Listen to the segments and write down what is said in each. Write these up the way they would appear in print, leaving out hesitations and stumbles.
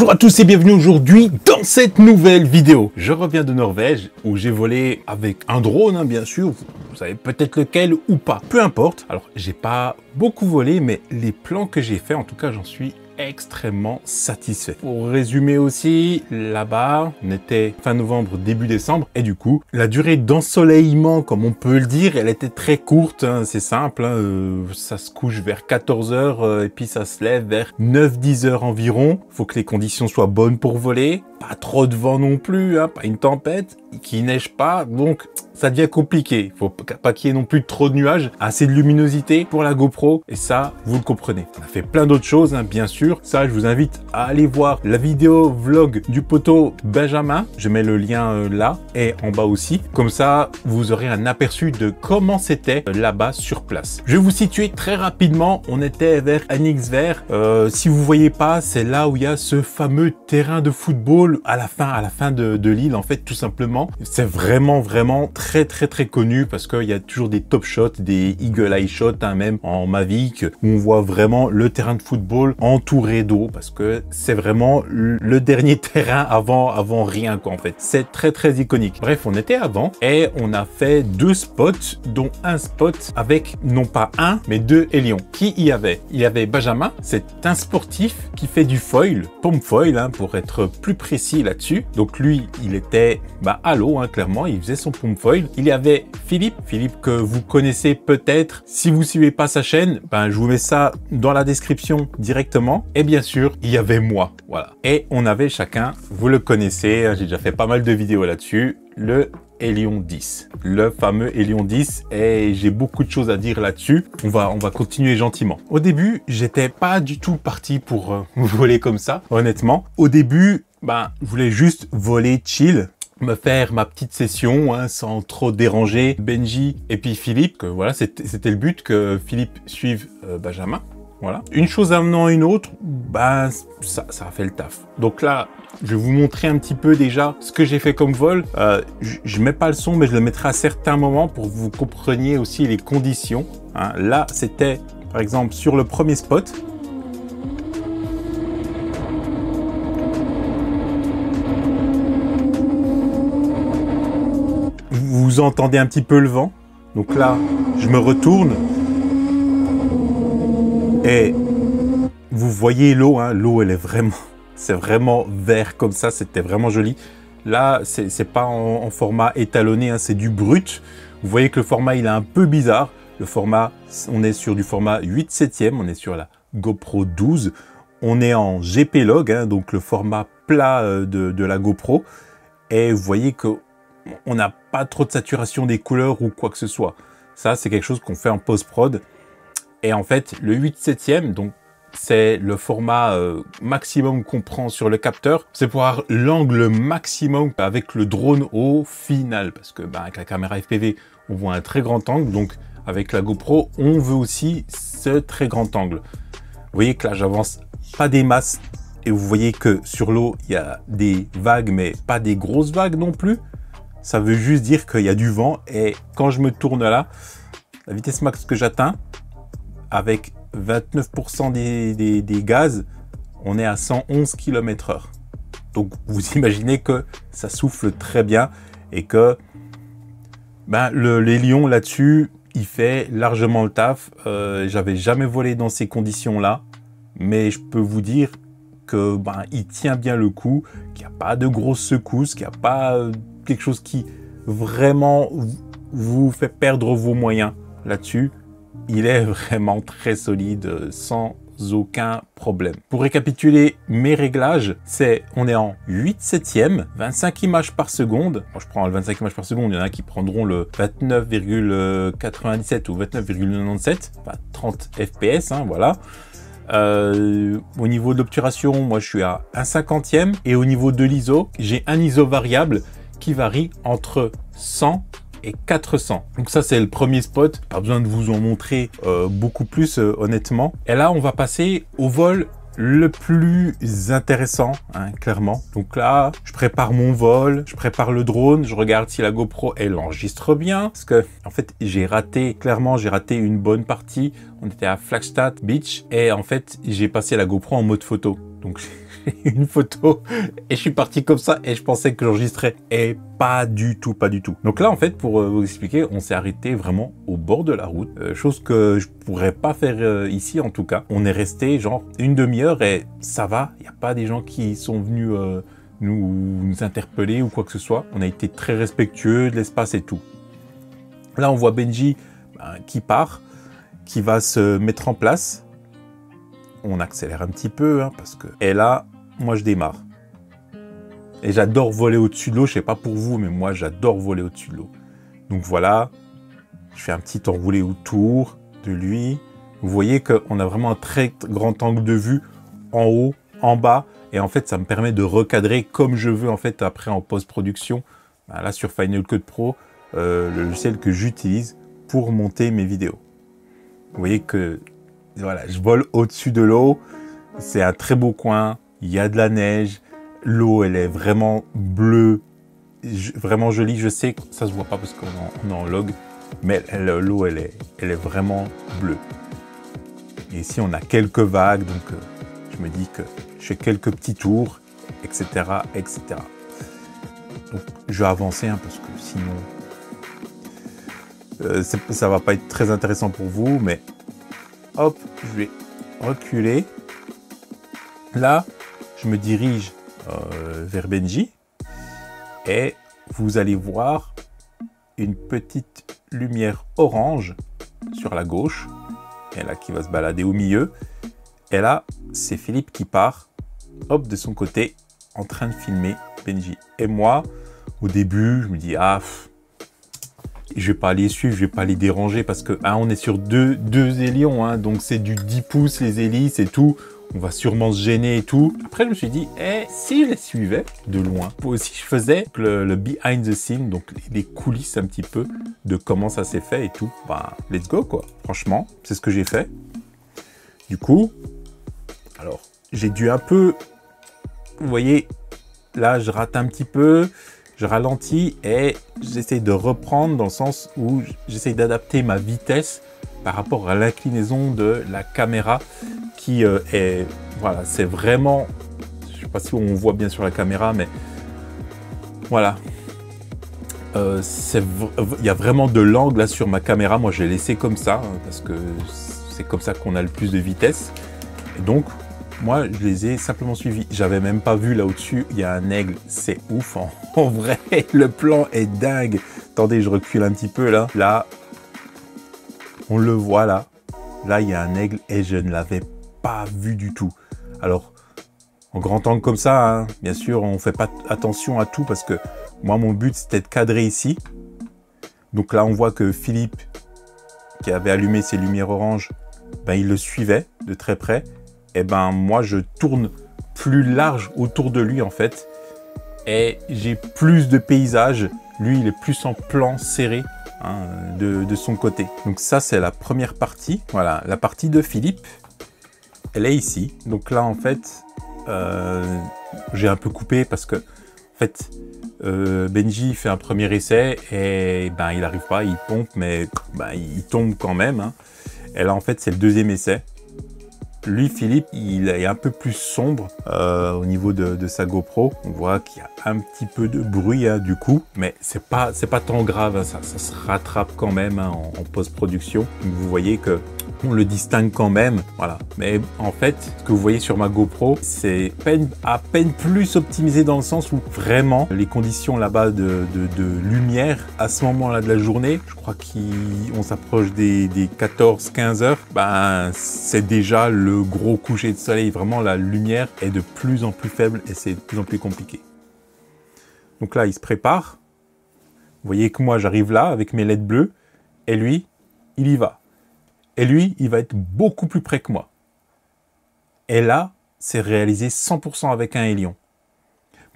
Bonjour à tous et bienvenue aujourd'hui dans cette nouvelle vidéo. Je reviens de Norvège où j'ai volé avec un drone, bien sûr. Vous savez peut-être lequel ou pas. Peu importe. Alors, j'ai pas beaucoup volé, mais les plans que j'ai faits, en tout cas, j'en suis extrêmement satisfait. Pour résumer aussi, là-bas, on était fin novembre, début décembre, et du coup, la durée d'ensoleillement, comme on peut le dire, elle était très courte, hein, c'est simple, hein, ça se couche vers 14 h et puis ça se lève vers 9-10 h environ. Faut que les conditions soient bonnes pour voler, pas trop de vent non plus, hein, pas une tempête, qui neige pas, donc ça devient compliqué. Faut pas qu'il y ait non plus trop de nuages, assez de luminosité pour la GoPro, et ça, vous le comprenez. On a fait plein d'autres choses, hein, bien sûr. Ça, je vous invite à aller voir la vidéo vlog du poteau Benjamin. Je mets le lien là et en bas aussi. Comme ça, vous aurez un aperçu de comment c'était là-bas sur place. Je vais vous situer très rapidement. On était vers Anixver. Si vous voyez pas, c'est là où il y a ce fameux terrain de football à la fin de l'île, en fait, tout simplement. C'est vraiment très connu parce qu'il y a toujours des top shots, des eagle eye shots, hein, même en Mavic, où on voit vraiment le terrain de football entouré d'eau, parce que c'est vraiment le dernier terrain avant rien, quoi, en fait. C'est très iconique. Bref, on était avant et on a fait 2 spots, dont un spot avec non pas un, mais 2 hélions. Qui y avait? Il y avait Benjamin, c'est un sportif qui fait du foil, pompe foil, hein, pour être plus précis là-dessus. Donc lui, il était à l'eau, hein, clairement, il faisait son pompe foil. Il y avait Philippe que vous connaissez peut-être. Si vous suivez pas sa chaîne, je vous mets ça dans la description directement. Et bien sûr, il y avait moi, voilà. Et on avait chacun, vous le connaissez, j'ai déjà fait pas mal de vidéos là-dessus, le Hélion 10, le fameux Hélion 10, et j'ai beaucoup de choses à dire là-dessus. On va continuer gentiment. Au début, j'étais pas du tout parti pour voler comme ça, honnêtement. Au début, je voulais juste voler chill, me faire ma petite session, hein, sans trop déranger Benji et puis Philippe. Que voilà, c'était le but, que Philippe suive Benjamin. Voilà. Une chose amenant une autre, ça a fait le taf. Donc là, je vais vous montrer un petit peu déjà ce que j'ai fait comme vol. Je mets pas le son, mais je le mettrai à certains moments pour que vous compreniez aussi les conditions. Hein. Là, c'était par exemple sur le premier spot. Vous entendez un petit peu le vent. Donc là, je me retourne. Et vous voyez l'eau, hein, l'eau elle est vraiment, c'est vraiment vert comme ça, c'était vraiment joli. Là, c'est pas en format étalonné, hein, c'est du brut. Vous voyez que le format il est un peu bizarre. Le format, on est sur du format 8/7e, on est sur la GoPro 12. On est en GP Log, hein, donc le format plat de la GoPro. Et vous voyez que on n'a pas trop de saturation des couleurs ou quoi que ce soit. Ça, c'est quelque chose qu'on fait en post-prod. Et en fait, le 8/7e, donc c'est le format maximum qu'on prend sur le capteur. C'est pour avoir l'angle maximum avec le drone au final. Parce que avec la caméra FPV, on voit un très grand angle. Donc avec la GoPro, on veut aussi ce très grand angle. Vous voyez que là, j'avance pas des masses. Et vous voyez que sur l'eau, il y a des vagues, mais pas des grosses vagues non plus. Ça veut juste dire qu'il y a du vent. Et quand je me tourne là, la vitesse max que j'atteins, avec 29% des gaz, on est à 111 km/h. Donc vous imaginez que ça souffle très bien et que l'hélion là-dessus, il fait largement le taf. J'avais jamais volé dans ces conditions-là, mais je peux vous dire que il tient bien le coup, qu'il n'y a pas de grosses secousses, qu'il n'y a pas quelque chose qui vraiment vous fait perdre vos moyens là-dessus. Il est vraiment très solide, sans aucun problème. Pour récapituler mes réglages, on est en 8/7e, 25 images par seconde. Moi, je prends le 25 images par seconde, il y en a qui prendront le 29,97 ou 29,97, 30 fps, hein, voilà. Au niveau de l'obturation, moi je suis à 1/50e, et au niveau de l'ISO, j'ai un ISO variable qui varie entre 100 et 400. Donc ça, c'est le premier spot. Pas besoin de vous en montrer beaucoup plus, honnêtement. Et là, on va passer au vol le plus intéressant, hein, clairement. Donc là, je prépare mon vol, je prépare le drone, je regarde si la GoPro, elle enregistre bien. Parce que, en fait, j'ai raté une bonne partie. On était à Flagstad Beach et en fait, j'ai passé la GoPro en mode photo. Donc, une photo et je suis parti comme ça et je pensais que j'enregistrais. Et pas du tout, pas du tout. Donc là, en fait, pour vous expliquer, on s'est arrêté vraiment au bord de la route. Chose que je pourrais pas faire ici, en tout cas. On est resté genre une demi-heure et ça va. Il n'y a pas des gens qui sont venus nous interpeller ou quoi que ce soit. On a été très respectueux de l'espace et tout. Là, on voit Benji qui part, qui va se mettre en place. On accélère un petit peu, hein, parce que... Et là, moi, je démarre. Et j'adore voler au-dessus de l'eau. Je sais pas pour vous, mais moi, j'adore voler au-dessus de l'eau. Donc voilà, je fais un petit enroulé autour de lui. Vous voyez qu'on a vraiment un très grand angle de vue en haut, en bas. Et en fait, ça me permet de recadrer comme je veux, en fait, après en post-production. Là, sur Final Cut Pro, le logiciel que j'utilise pour monter mes vidéos. Vous voyez que voilà, je vole au-dessus de l'eau. C'est un très beau coin. Il y a de la neige. L'eau, elle est vraiment bleue, vraiment jolie. Je sais que ça se voit pas parce qu'on est en log, mais l'eau, elle est vraiment bleue. Et ici, on a quelques vagues, donc je me dis que je fais quelques petits tours, etc., etc. Donc, je vais avancer, hein, parce que sinon, ça va pas être très intéressant pour vous, mais hop, je vais reculer. Là, je me dirige vers Benji et vous allez voir une petite lumière orange sur la gauche, et là qui va se balader au milieu. Et là, c'est Philippe qui part, hop, de son côté, en train de filmer Benji. Et moi, au début, je me dis, ah, je vais pas les suivre, je vais pas les déranger parce que on est sur deux hélions, hein, donc c'est du 10 pouces les hélices et tout. On va sûrement se gêner et tout. Après, je me suis dit, si je les suivais de loin, si je faisais le behind the scene, donc les coulisses un petit peu de comment ça s'est fait et tout, bah, let's go, quoi. Franchement, c'est ce que j'ai fait. Du coup, alors, j'ai dû un peu, vous voyez, là, je rate un petit peu, je ralentis et j'essaye de reprendre dans le sens où j'essaye d'adapter ma vitesse par rapport à l'inclinaison de la caméra qui est, voilà, c'est vraiment, je sais pas si on voit bien sur la caméra, mais voilà, il y a vraiment de l'angle là sur ma caméra. Moi, j'ai laissé comme ça, hein, parce que c'est comme ça qu'on a le plus de vitesse. Et donc, moi, je les ai simplement suivis. J'avais même pas vu là au-dessus, il y a un aigle, c'est ouf, en vrai, le plan est dingue. Attendez, je recule un petit peu là. Là, on le voit là. Là, il y a un aigle et je ne l'avais pas vu du tout. Alors, en grand angle comme ça, hein, bien sûr, on fait pas attention à tout parce que moi, mon but, c'était de cadrer ici. Donc là, on voit que Philippe, qui avait allumé ses lumières oranges, ben, il le suivait de très près. Et ben, moi, je tourne plus large autour de lui, en fait. Et j'ai plus de paysages. Lui, il est plus en plan serré, hein, de son côté. Donc ça, c'est la première partie. Voilà, la partie de Philippe, elle est ici. Donc là, en fait, j'ai un peu coupé parce que, en fait, Benji fait un premier essai et ben, il n'arrive pas, il pompe, mais ben, il tombe quand même, hein. Et là, en fait, c'est le deuxième essai. Lui, Philippe, il est un peu plus sombre au niveau de sa GoPro. On voit qu'il y a un petit peu de bruit, hein, du coup, mais c'est pas tant grave, hein, ça se rattrape quand même, hein, en post-production. Donc vous voyez que on le distingue quand même, voilà. Mais en fait, ce que vous voyez sur ma GoPro, c'est à peine plus optimisé dans le sens où vraiment les conditions là-bas de lumière à ce moment-là de la journée, je crois qu'on s'approche des 14-15 heures, ben c'est déjà le gros coucher de soleil. Vraiment, la lumière est de plus en plus faible et c'est de plus en plus compliqué. Donc là, il se prépare. Vous voyez que moi, j'arrive là avec mes LED bleus et lui, il y va. Et lui, il va être beaucoup plus près que moi. Et là, c'est réalisé 100% avec un hélion.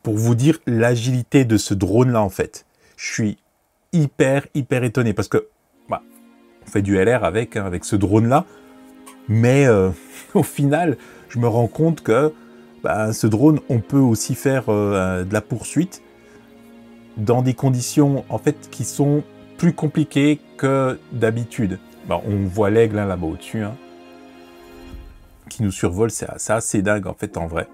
Pour vous dire l'agilité de ce drone-là, en fait. Je suis hyper étonné parce que bah, on fait du LR avec ce drone-là. Mais au final, je me rends compte que bah, ce drone, on peut aussi faire de la poursuite dans des conditions en fait qui sont plus compliquées que d'habitude. Bah, on voit l'aigle, hein, là-bas au-dessus, hein, qui nous survole. C'est assez dingue en fait, en vrai.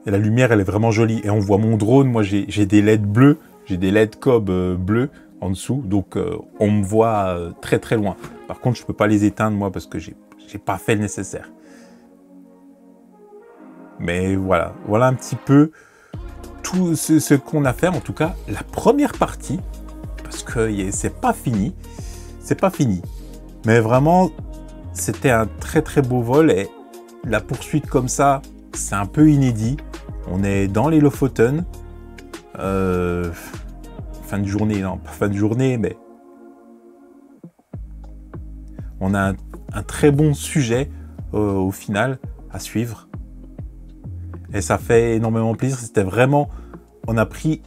Et la lumière, elle est vraiment jolie. Et on voit mon drone, moi j'ai des LED bleus, j'ai des LED cob bleus en dessous, donc on me voit très très loin. Par contre, je peux pas les éteindre moi parce que j'ai pas fait le nécessaire. Mais voilà, voilà un petit peu tout ce qu'on a fait, en tout cas la première partie, parce que c'est pas fini, mais vraiment c'était un très très beau vol et la poursuite comme ça, c'est un peu inédit. On est dans les Lofoten, fin de journée, non pas fin de journée, mais on a un très bon sujet au final à suivre. Et ça fait énormément plaisir. C'était vraiment, on a pris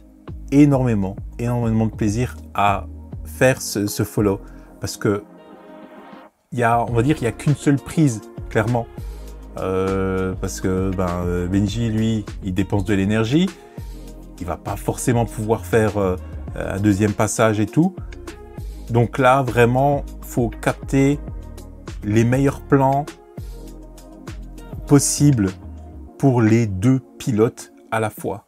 énormément de plaisir à faire ce follow. Parce que, on va dire, il n'y a qu'une seule prise, clairement. Parce que Benji, lui, il dépense de l'énergie. Il va pas forcément pouvoir faire un deuxième passage et tout. Donc là, vraiment, faut capter les meilleurs plans possibles pour les deux pilotes à la fois.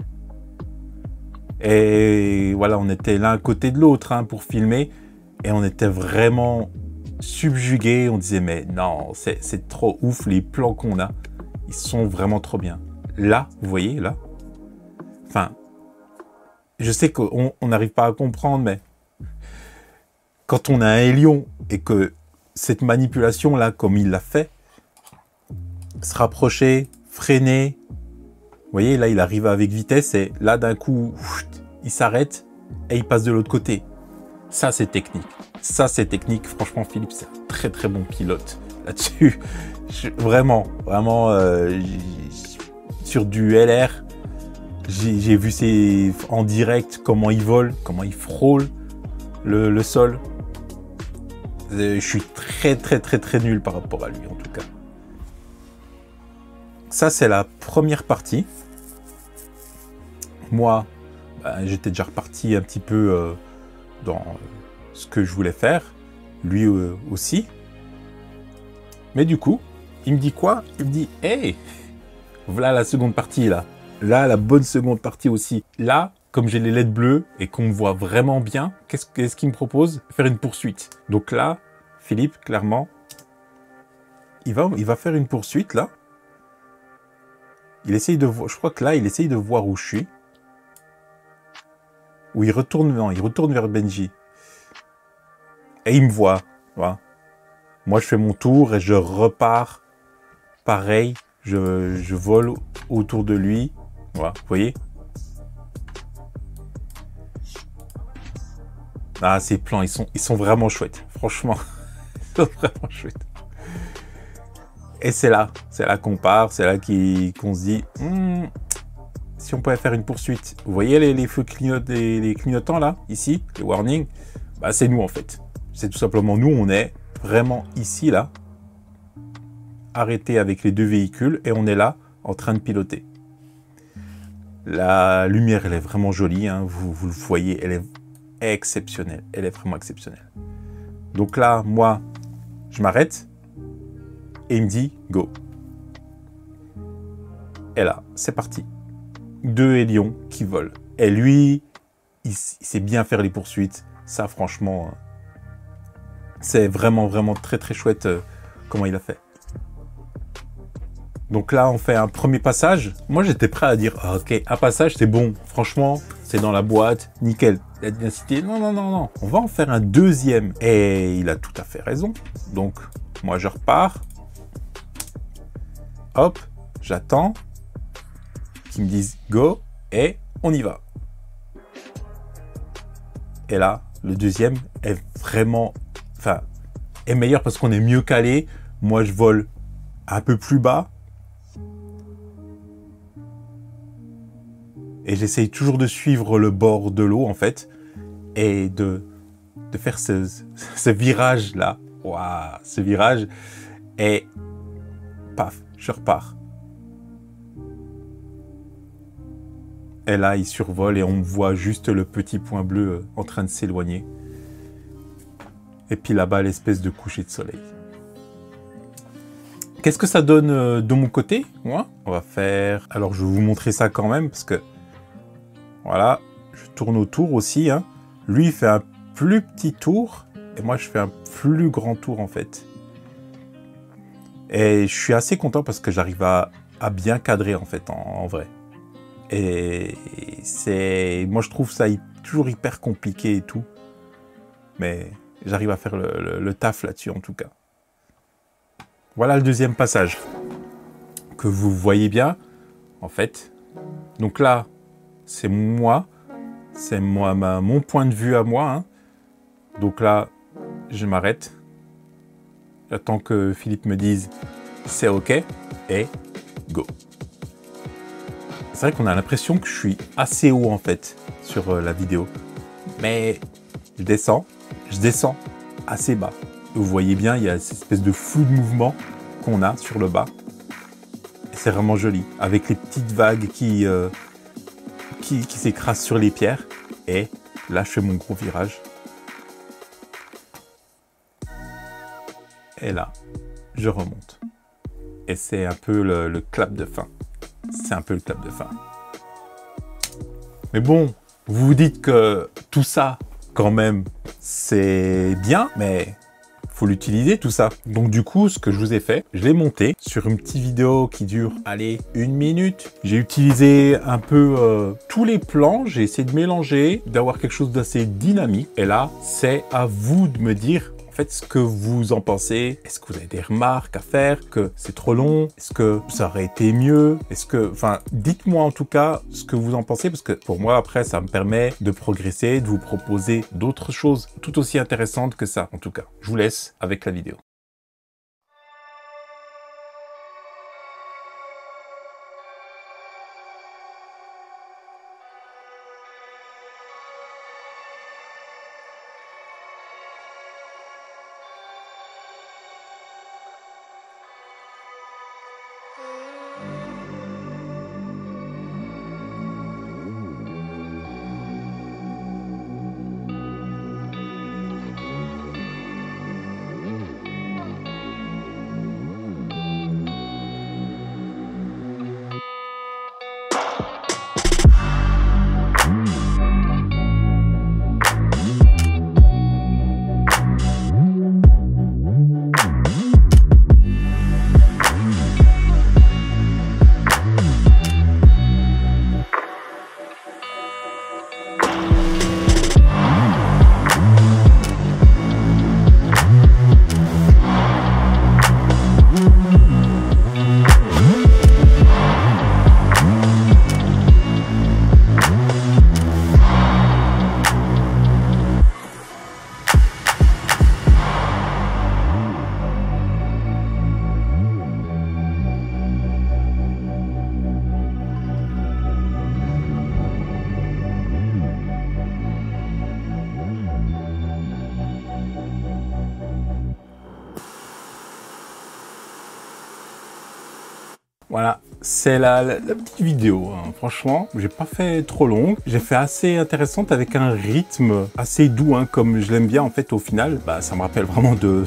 Et voilà, on était l'un à côté de l'autre pour filmer et on était vraiment subjugués. On disait mais non, c'est trop ouf les plans qu'on a. Ils sont vraiment trop bien. Là, vous voyez, là. Enfin, je sais qu'on n'arrive pas à comprendre, mais quand on a un hélion et que cette manipulation-là, comme il l'a fait, se rapprocher, freiner, vous voyez, là, il arrive avec vitesse et là, d'un coup, il s'arrête et il passe de l'autre côté. Ça, c'est technique. Ça, c'est technique. Franchement, Philippe, c'est un très, très bon pilote là-dessus. Vraiment, sur du LR, j'ai vu en direct comment il vole, comment il frôle le sol. Je suis très, très, très, très nul par rapport à lui, en tout cas. Ça, c'est la première partie. Moi, j'étais déjà reparti un petit peu dans ce que je voulais faire. Lui aussi. Mais du coup, il me dit quoi? Il me dit, hey, voilà la seconde partie, là. Là, la bonne seconde partie aussi. Là, comme j'ai les LED bleus et qu'on me voit vraiment bien, qu'est-ce qu'il me propose? Faire une poursuite. Donc là, Philippe, clairement, il va faire une poursuite, là. Il essaye de voir, je crois que là, il essaye de voir où je suis. Ou il retourne vers Benji. Et il me voit, voilà. Moi, je fais mon tour et je repars. Pareil, je vole autour de lui. Voilà, vous voyez? Ah, ces plans, ils sont vraiment chouettes. Franchement, ils sont vraiment chouettes. Et c'est là qu'on part, c'est là qu'on se dit, si on pouvait faire une poursuite. Vous voyez les feux les clignotants là, ici, les warnings, c'est nous en fait. C'est tout simplement nous, on est vraiment ici là, arrêtés avec les deux véhicules et on est là en train de piloter. La lumière, elle est vraiment jolie, vous le voyez, elle est exceptionnelle, elle est vraiment exceptionnelle. Donc là, moi, je m'arrête. Et il me dit, go. Et là, c'est parti. Deux hélions qui volent. Et lui, il sait bien faire les poursuites. Ça, franchement, c'est vraiment, vraiment très, très chouette comment il a fait. Donc là, on fait un premier passage. Moi, j'étais prêt à dire, ok, un passage, c'est bon. Franchement, c'est dans la boîte, nickel. La densité, non. On va en faire un deuxième. Et il a tout à fait raison. Donc, moi, je repars. Hop, j'attends qu'ils me disent go et on y va. Et là, le deuxième est vraiment, est meilleur parce qu'on est mieux calé. Moi, je vole un peu plus bas. Et j'essaye toujours de suivre le bord de l'eau, en fait. Et de faire ce virage-là. Waouh, ce virage. Et paf, je repars. Et là, il survole et on voit juste le petit point bleu en train de s'éloigner. Et puis là-bas, l'espèce de coucher de soleil. qu'est-ce que ça donne de mon côté, moi? On va faire... Alors, je vais vous montrer ça quand même, parce que... Voilà, je tourne autour aussi, hein. Lui, il fait un plus petit tour, et moi, je fais un plus grand tour, en fait. Et je suis assez content parce que j'arrive à bien cadrer, en fait, en vrai. Et c'est... Moi, je trouve ça toujours hyper compliqué et tout. Mais j'arrive à faire le taf là-dessus, en tout cas. Voilà le deuxième passage. Que vous voyez bien, en fait. Donc là, c'est moi. C'est mon point de vue à moi. Hein. Donc là, je m'arrête. J'attends que Philippe me dise c'est OK et go. C'est vrai qu'on a l'impression que je suis assez haut en fait sur la vidéo. Mais je descends assez bas. Vous voyez bien, il y a cette espèce de flou de mouvement qu'on a sur le bas. Et c'est vraiment joli, avec les petites vagues qui s'écrasent sur les pierres. Et là, je fais mon gros virage. Et là, je remonte. Et c'est un peu le clap de fin. C'est un peu le clap de fin. Mais bon, vous vous dites que tout ça, quand même, c'est bien, mais faut l'utiliser tout ça. Donc du coup, ce que je vous ai fait, je l'ai monté sur une petite vidéo qui dure, allez, 1 minute. J'ai utilisé un peu tous les plans, j'ai essayé de mélanger, d'avoir quelque chose d'assez dynamique. Et là, c'est à vous de me dire en fait ce que vous en pensez. Est-ce que vous avez des remarques à faire, que c'est trop long? Est-ce que ça aurait été mieux? Est-ce que, enfin, dites-moi en tout cas ce que vous en pensez, parce que pour moi, après, ça me permet de progresser, de vous proposer d'autres choses tout aussi intéressantes que ça, en tout cas. Je vous laisse avec la vidéo. Voilà, c'est la petite vidéo, hein. Franchement, j'ai pas fait trop long, j'ai fait assez intéressante avec un rythme assez doux, hein, comme je l'aime bien en fait au final. Bah, ça me rappelle vraiment de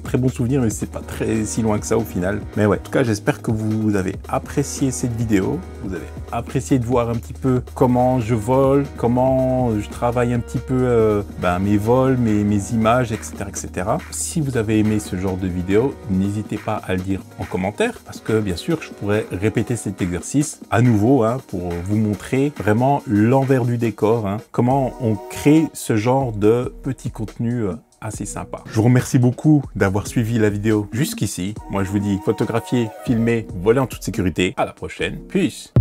très bons souvenirs, mais c'est pas très si loin que ça au final. Mais ouais, en tout cas, j'espère que vous avez apprécié cette vidéo, vous avez apprécié de voir un petit peu comment je vole, comment je travaille un petit peu mes vols, mes images, etc., etc. Si vous avez aimé ce genre de vidéo, n'hésitez pas à le dire en commentaire, parce que bien sûr, je pourrais répéter cet exercice à nouveau hein, pour vous montrer vraiment l'envers du décor, hein, comment on crée ce genre de petit contenu assez sympa. Je vous remercie beaucoup d'avoir suivi la vidéo jusqu'ici. Moi, je vous dis photographier, filmer, voler en toute sécurité. À la prochaine. Peace!